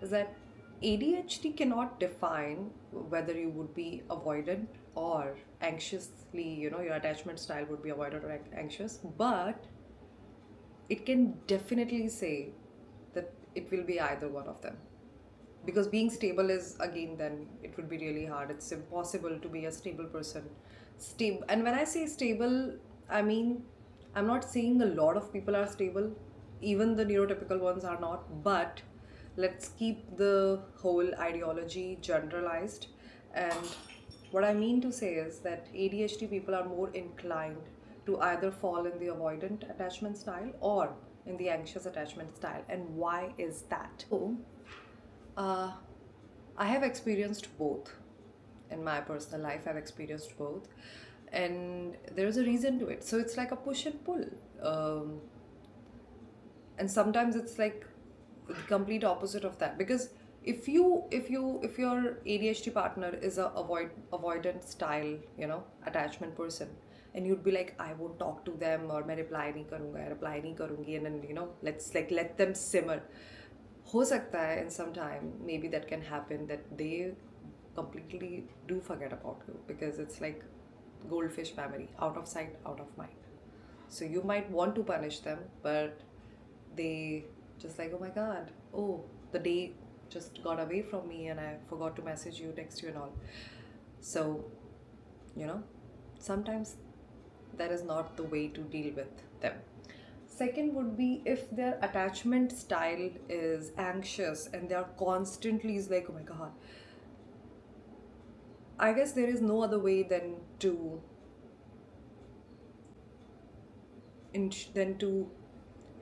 is that ADHD cannot define whether you would be avoidant or anxiously, your attachment style would be avoidant or anxious, but it can definitely say that it will be either one of them. Because being stable is, again, then it would be really hard. It's impossible to be a stable person. Stable, and when I say stable, I mean, I'm not saying a lot of people are stable, even the neurotypical ones are not, but let's keep the whole ideology generalized. And what I mean to say is that ADHD people are more inclined to either fall in the avoidant attachment style or in the anxious attachment style. And why is that? So, uh, I have experienced both. In my personal life, I've experienced both, and there's a reason to it. So it's like a push and pull, and sometimes it's like the complete opposite of that. Because if your ADHD partner is a avoidant style, attachment person, and you'd be like, I won't talk to them, or मैं reply नहीं करूँगी, and then let's like let them simmer. हो सकता है in some time maybe that can happen, that they completely do forget about you, because it's like goldfish memory, out of sight, out of mind. So you might want to punish them, but they just like, oh my god, oh, the day just got away from me and I forgot to message you, text you and all. So, sometimes that is not the way to deal with them. Second would be if their attachment style is anxious and they are constantly is like, oh my god, I guess there is no other way than to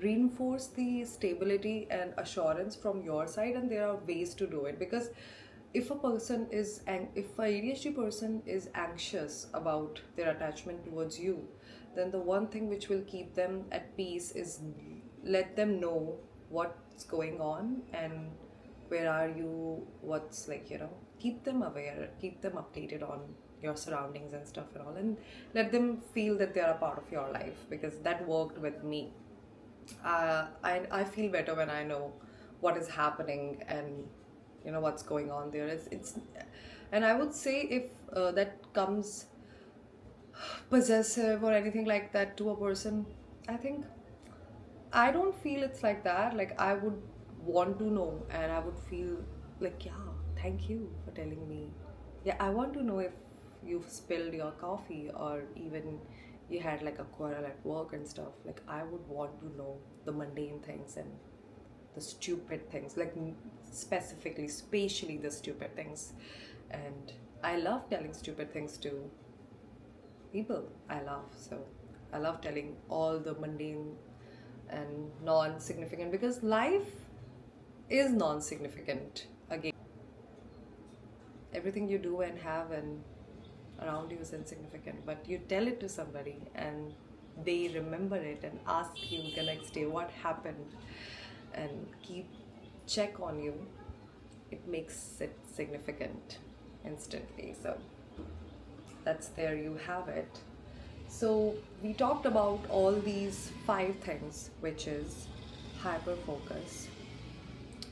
reinforce the stability and assurance from your side, and there are ways to do it. Because if a ADHD person is anxious about their attachment towards you, then the one thing which will keep them at peace is let them know what's going on and where are you, what's like, keep them aware, keep them updated on your surroundings and stuff and all, and let them feel that they are a part of your life, because that worked with me. I feel better when I know what is happening and what's going on there. It's and I would say if that comes possessive or anything like that to a person, I think I don't feel it's like that. Like, I would want to know, and I would feel like, yeah, thank you for telling me. Yeah, I want to know if you've spilled your coffee, or even you had like a quarrel at work and stuff. Like, I would want to know the mundane things and the stupid things, like specifically, spatially, the stupid things. And I love telling stupid things to people I love. So I love telling all the mundane and non-significant, because life is non-significant. Again, everything you do and have and around you is insignificant, but you tell it to somebody and they remember it and ask you the next day what happened and keep check on you, it makes it significant instantly. So that's, there you have it. So we talked about all these 5 things, which is hyperfocus,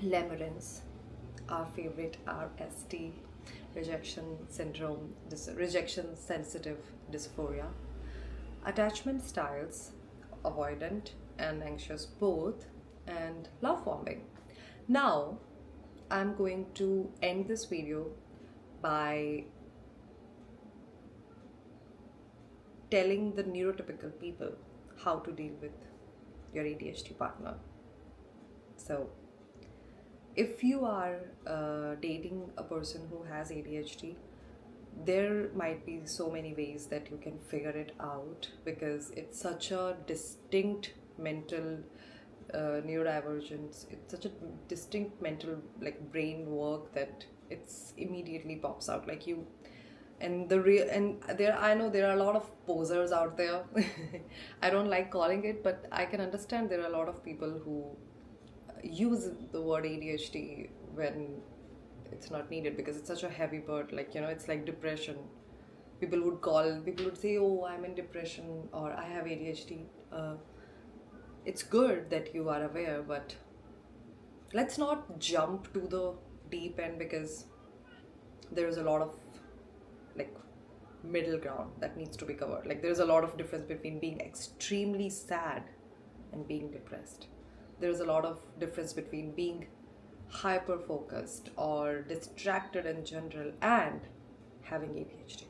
Limerence, our favorite RST, rejection syndrome, rejection sensitive dysphoria, attachment styles, avoidant and anxious both, and love bombing. Now I'm going to end this video by telling the neurotypical people how to deal with your ADHD partner. So if you are dating a person who has ADHD, there might be so many ways that you can figure it out, because it's such a distinct mental neurodivergence. It's such a distinct mental like brain work that it's immediately pops out like you. And there, I know there are a lot of posers out there. I don't like calling it, but I can understand there are a lot of people who use the word ADHD when it's not needed, because it's such a heavy word. Like, it's like depression. People would say, oh, I'm in depression, or I have ADHD. It's good that you are aware, but let's not jump to the deep end, because there is a lot of like middle ground that needs to be covered. Like there's a lot of difference between being extremely sad and being depressed. There's a lot of difference between being hyper focused or distracted in general and having ADHD.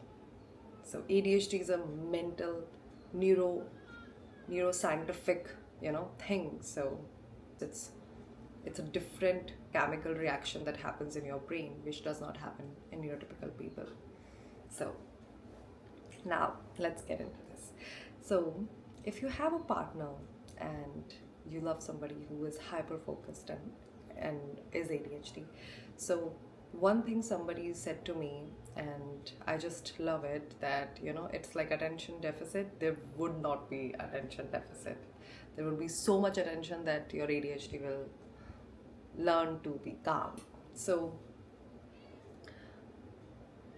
So ADHD is a mental neuroscientific, thing. So it's it's a different chemical reaction that happens in your brain, which does not happen in neurotypical people. So now let's get into this. So if you have a partner and you love somebody who is hyper focused and is ADHD, so one thing somebody said to me, and I just love it, that it's like attention deficit. There would not be attention deficit. There will be so much attention that your ADHD will learn to be calm. So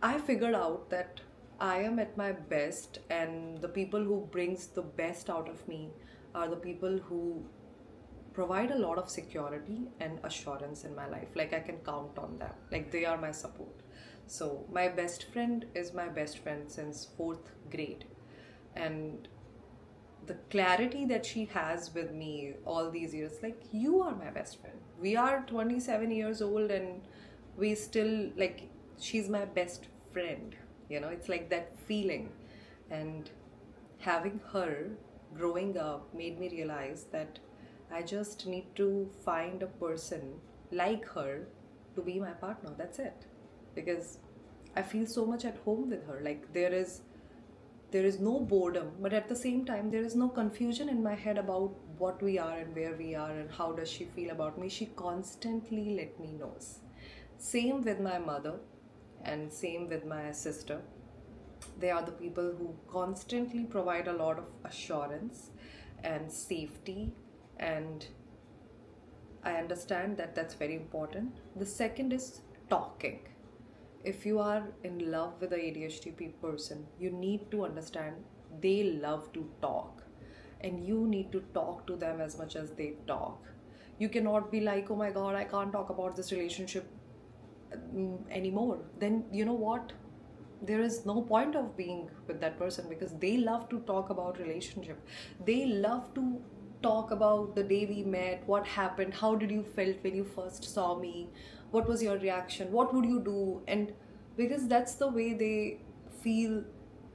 I figured out that I am at my best, and the people who brings the best out of me are the people who provide a lot of security and assurance in my life. Like I can count on them. Like they are my support. So my best friend is my best friend since 4th grade. And the clarity that she has with me all these years, like, you are my best friend. We are 27 years old and we still, like, she's my best friend. It's like that feeling. And having her growing up made me realize that I just need to find a person like her to be my partner. That's it. Because I feel so much at home with her. Like there is no boredom, but at the same time there is no confusion in my head about what we are and where we are and how does she feel about me. She constantly let me know. Same with my mother and same with my sister. They are the people who constantly provide a lot of assurance and safety, and I understand that that's very important. The second is talking. If you are in love with an ADHD person, you need to understand they love to talk, and you need to talk to them as much as they talk. You cannot be like, oh my god, I can't talk about this relationship anymore. Then you know what? There is no point of being with that person, because they love to talk about relationship. They love to talk about the day we met, what happened, how did you felt when you first saw me, what was your reaction, what would you do. And because that's the way they feel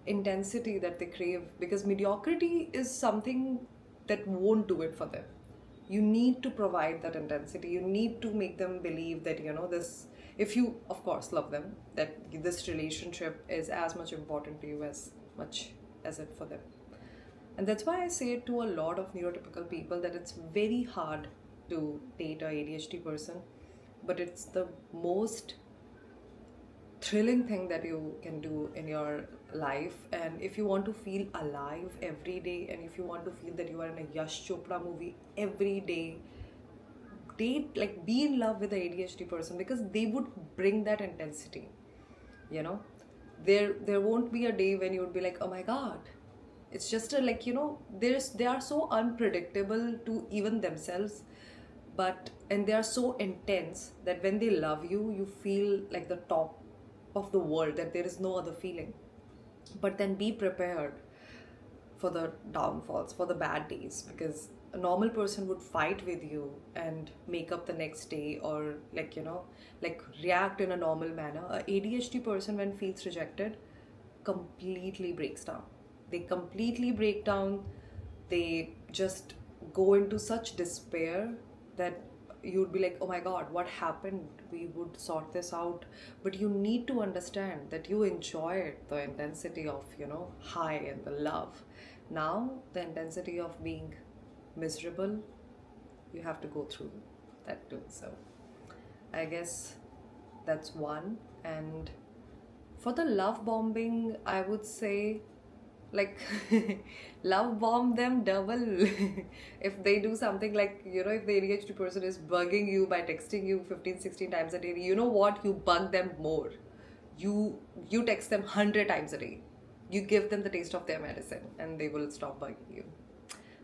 intensity that they crave, because mediocrity is something that won't do it for them. You need to provide that intensity. You need to make them believe that this, if you of course love them, that this relationship is as much important to you as much as it for them. And that's why I say to a lot of neurotypical people that it's very hard to date a ADHD person, but it's the most thrilling thing that you can do in your life. And if you want to feel alive every day, and if you want to feel that you are in a Yash Chopra movie every day, date, like, be in love with an ADHD person, because they would bring that intensity. There won't be a day when you would be like, oh my god. It's just they are so unpredictable to even themselves, and they are so intense that when they love you, you feel like the top of the world, that there is no other feeling. But then be prepared for the downfalls, for the bad days, because a normal person would fight with you and make up the next day, or react in a normal manner. A ADHD person, when feels rejected, completely breaks down. They completely break down. They just go into such despair that you'd be like, oh my god, what happened? We would sort this out. But you need to understand that you enjoyed the intensity of high and the love. Now the intensity of being miserable, you have to go through that too. So I guess that's one. And for the love bombing, I would say, love bomb them double. If they do something like, if the ADHD person is bugging you by texting you 15-16 times a day, you know what, you bug them more. You text them 100 times a day. You give them the taste of their medicine and they will stop bugging you.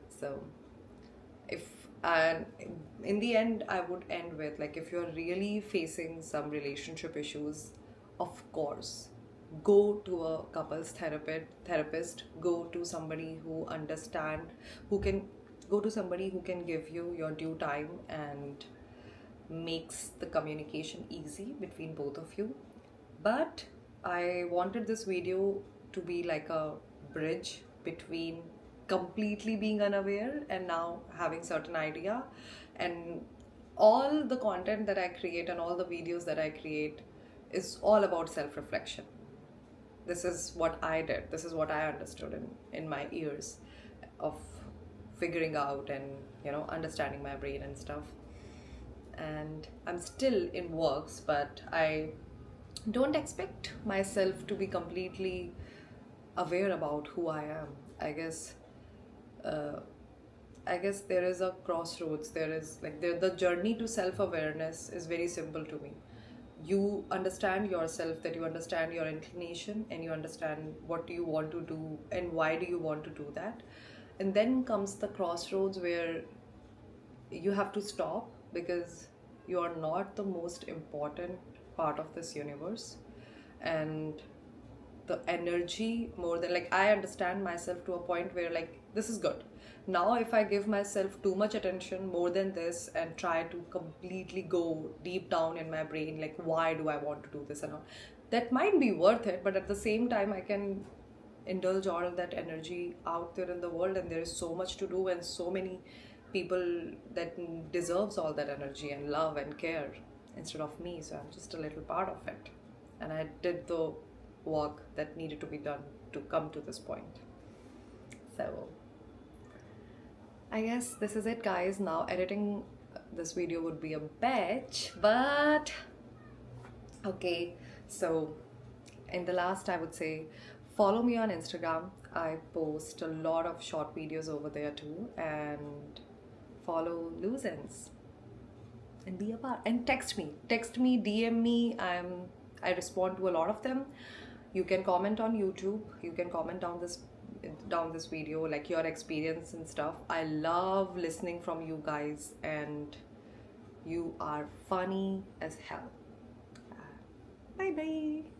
So if And in the end, I would end with, like, if you're really facing some relationship issues, of course, go to a couples therapist, go to somebody who understand, who can, go to somebody who can give you your due time and makes the communication easy between both of you. But I wanted this video to be like a bridge between completely being unaware and now having certain idea. And all the content that I create and all the videos that I create is all about self-reflection. This is what I did, this is what I understood in my years of figuring out and, you know, understanding my brain and stuff. And I'm still in works, but I don't expect myself to be completely aware about who I am. I guess uh, I guess there is a crossroads. There is like the journey to self-awareness is very simple to me. You understand yourself, that you understand your inclination and you understand what do you want to do and why do you want to do that. And then comes the crossroads where you have to stop, because you are not the most important part of this universe. And the energy, more than, like, I understand myself to a point where, like, this is good. Now if I give myself too much attention more than this and try to completely go deep down in my brain, like, why do I want to do this and all, that might be worth it, but at the same time I can indulge all of that energy out there in the world, and there is so much to do and so many people that deserves all that energy and love and care instead of me. So I'm just a little part of it, and I did the work that needed to be done to come to this point. So I guess this is it, guys. Now editing this video would be a bitch, but okay. So in the last, I would say, follow me on Instagram. I post a lot of short videos over there too, and follow Luzens and be a part. And text me, DM me. I respond to a lot of them. You can comment on YouTube. You can comment down this video, like, your experience and stuff. I love listening from you guys, and you are funny as hell. Bye bye.